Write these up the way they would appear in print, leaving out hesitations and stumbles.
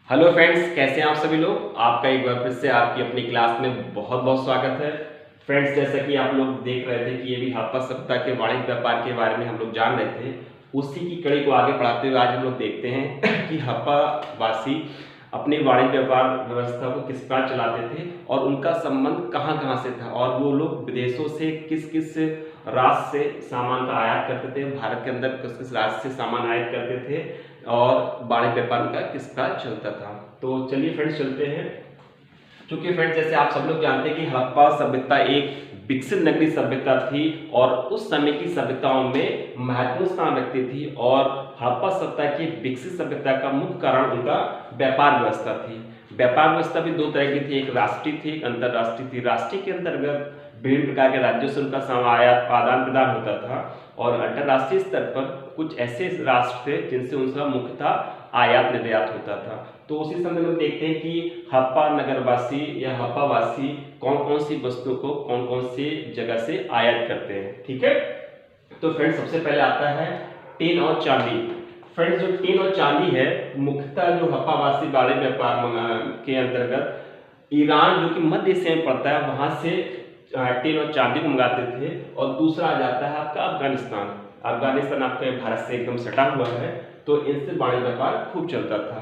Hello friends, कैसे हैं आप सभी लोग। आपका एक बार फिर से आपकी अपनी क्लास में बहुत बहुत स्वागत है। फ्रेंड्स, जैसा कि आप लोग देख रहे थे कि ये भी हड़प्पा सभ्यता के वाणिज्य व्यापार के बारे में हम लोग जान रहे थे, उसी की कड़ी को आगे बढ़ाते हुए आज हम लोग देखते हैं कि हड़प्पा वासी अपनी वाणिज्य व्यापार व्यवस्था को किस प्रकार चलाते थे और उनका संबंध कहाँ कहाँ से था और वो लोग विदेशों से किस किस राज्य से सामान का आयात करते थे, भारत के अंदर किस किस राज्य से सामान आयात करते थे और वाणिज्य व्यापार का किस प्रकार चलता था। तो चलिए फ्रेंड्स चलते हैं। क्योंकि फ्रेंड्स, जैसे आप सब लोग जानते हैं कि हड़प्पा सभ्यता एक विकसित नगरीय सभ्यता थी और उस समय की सभ्यताओं में महत्वपूर्ण स्थान रखती थी और हड़प्पा सभ्यता की विकसित सभ्यता का मुख्य कारण उनका व्यापार व्यवस्था थी। व्यापार व्यवस्था भी दो तरह की थी, एक राष्ट्रीय थी, एक अंतरराष्ट्रीय थी। राष्ट्रीय के अंतर्गत विभिन्न प्रकार के राज्यों से उनका आयात आदान प्रदान होता था और अंतरराष्ट्रीय स्तर पर कुछ ऐसे राष्ट्र थे जिनसे उनका मुख्यतः आयात निर्यात होता था। तो उसी समय में देखते हैं कि हड़प्पा नगरवासी या हड़प्पा वासी कौन कौन सी वस्तुओं को कौन कौन सी जगह से आयात करते हैं। ठीक है, तो फ्रेंड्स सबसे पहले आता है टीन और चांदी। फ्रेंड्स, जो टीन और चांदी है मुख्यतः जो हड़प्पा वासी वाणिज्य व्यापार के अंतर्गत ईरान जो कि मध्य एशिया में पड़ता है वहां से टीन और चांदी को मंगाते थे। और दूसरा आ जाता है आपका अफगानिस्तान। अफगानिस्तान आपके भारत से एकदम सटा हुआ है, तो इनसे वाणिज्य व्यापार खूब चलता था।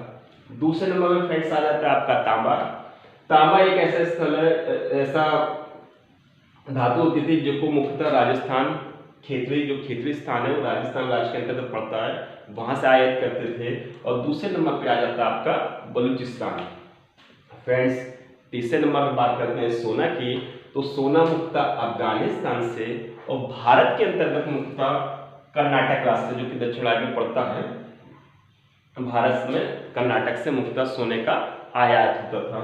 दूसरे नंबर में फ्रेंड्स आ जाता है आपका तांबा। तांबा एक ऐसा स्थल है, ऐसा धातु होती थी जो मुख्यतः राजस्थान जो खेतरी स्थान है वो राजस्थान राज्य के अंतर्गत पड़ता है, वहां से आयात करते थे। और दूसरे नंबर पे आ जाता है आपका बलूचिस्तान। फ्रेंड्स, तीसरे नंबर पर बात करते हैं सोना की, तो सोना मुख्यतः अफगानिस्तान से और भारत के अंतर्गत मुख्यतः कर्नाटक राज्य जो कि दक्षिण राज्य में पड़ता है, भारत में कर्नाटक से मुख्यतः सोने का आयात होता था।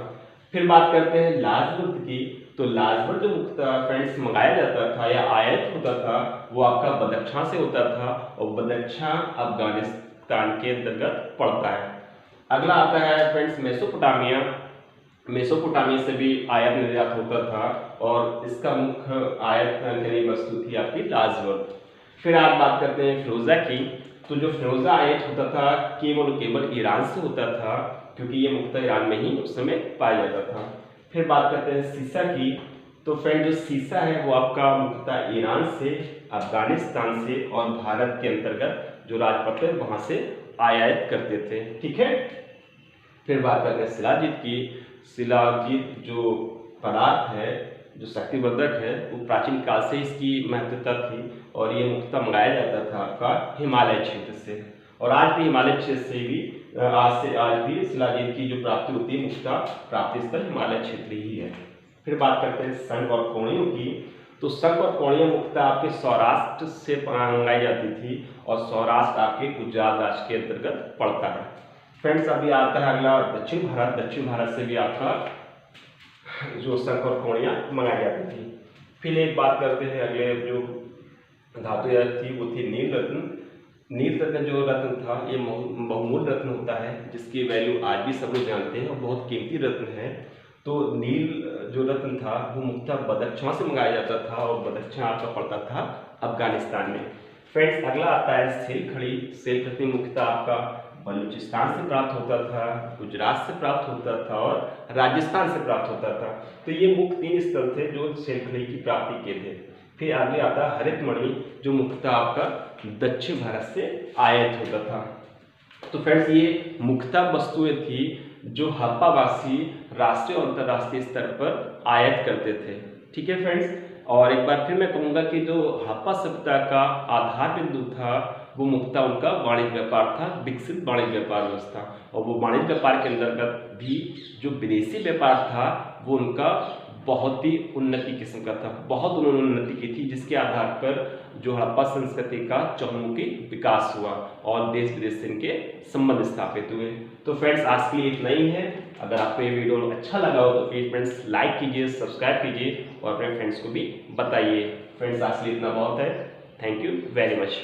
फिर बात करते हैं लाजवर्द की, तो लाजवर्द जो मुख्यतः फ्रेंड्स मंगाया जाता था या आयात होता था वो आपका बदख्शां से होता था और बदख्शां अफगानिस्तान के अंतर्गत पड़ता है। अगला आता है फ्रेंड्स मेसोपोटामिया। मेसोपोटामिया से भी आयात निर्यात होता था और इसका मुख्य आयात करने वस्तु थी आपकी लाजवर्द। फिर आप बात करते हैं फिरोजा की, तो जो फिरोजा आयात होता था केवल ईरान से होता था क्योंकि ये मुख्यतः ईरान में ही उस समय पाया जाता था। फिर बात करते हैं सीसा की, तो फ्रेंड जो सीसा है वो आपका मुख्यतः ईरान से, अफगानिस्तान से और भारत के अंतर्गत जो राज्य पड़ते हैं वहां से आयात करते थे। ठीक है, फिर बात करते हैं शिलाजीत की। शिलाजीत जो पदार्थ है, जो शक्तिवर्धक है, वो प्राचीन काल से इसकी महत्वता थी और ये मुख्यतः मंगाया जाता था आपका हिमालय क्षेत्र से। और आज भी हिमालय क्षेत्र से भी आज भी शिलाजीत की जो प्राप्ति होती है मुख्यतः प्राप्ति स्थल हिमालय क्षेत्र ही है। फिर बात करते हैं शंख और कोणियों की, तो शंख और कोणियां मुख्यतः आपके सौराष्ट्र से मंगाई जाती थी और सौराष्ट्र आपके गुजरात राज्य के अंतर्गत पड़ता है। फ्रेंड्स, अभी आता है अगला दक्षिण भारत। दक्षिण भारत से भी आपका जो शंख और कोणियां मंगाई जाती थी। फिर एक बात करते हैं अगले जो धातु थी वो थी नील रत्न। नील रत्न जो रत्न था ये बहुमूल्य रत्न होता है जिसकी वैल्यू आज भी सब लोग जानते हैं और बहुत कीमती रत्न है। तो नील जो रत्न था वो मुख्यतः बदख्शां से मंगाया जाता था और बदख्शां आपका पड़ता था अफगानिस्तान में। फ्रेंड्स, अगला आता है सेलखड़ी। सेलखड़ी मुख्यतः आपका बलूचिस्तान से प्राप्त होता था, गुजरात से प्राप्त होता था और राजस्थान से प्राप्त होता था। तो ये मुख्य 3 स्थल थे जो सेलखड़ी की प्राप्ति के थे। फिर आगे आता है हरित मणि जो मुख्यतः आपका दक्षिण भारत से आयात होता था। तो फ्रेंड्स, ये मुख्यतः वस्तुएं थी जो हड़प्पा वासी राष्ट्रीय और अंतर्राष्ट्रीय स्तर पर आयात करते थे। ठीक है फ्रेंड्स, और एक बार फिर मैं कहूँगा कि जो हड़प्पा सभ्यता का आधार बिंदु था वो मुख्यतः उनका वाणिज्य व्यापार था, विकसित वाणिज्य व्यापार व्यवस्था। और वो वाणिज्य व्यापार के अंतर्गत भी जो विदेशी व्यापार था वो उनका बहुत ही उन्नति किस्म का था, बहुत उन्होंने उन्नति की थी जिसके आधार पर जो हड़प्पा संस्कृति का चहुमुखी विकास हुआ और देश विदेश से इनके संबंध स्थापित हुए। तो फ्रेंड्स, आज के लिए इतना ही है। अगर आपको ये वीडियो अच्छा लगा हो तो प्लीज फ्रेंड्स लाइक कीजिए, सब्सक्राइब कीजिए और अपने फ्रेंड्स को भी बताइए। फ्रेंड्स, आज के लिए इतना बहुत है। Thank you very much.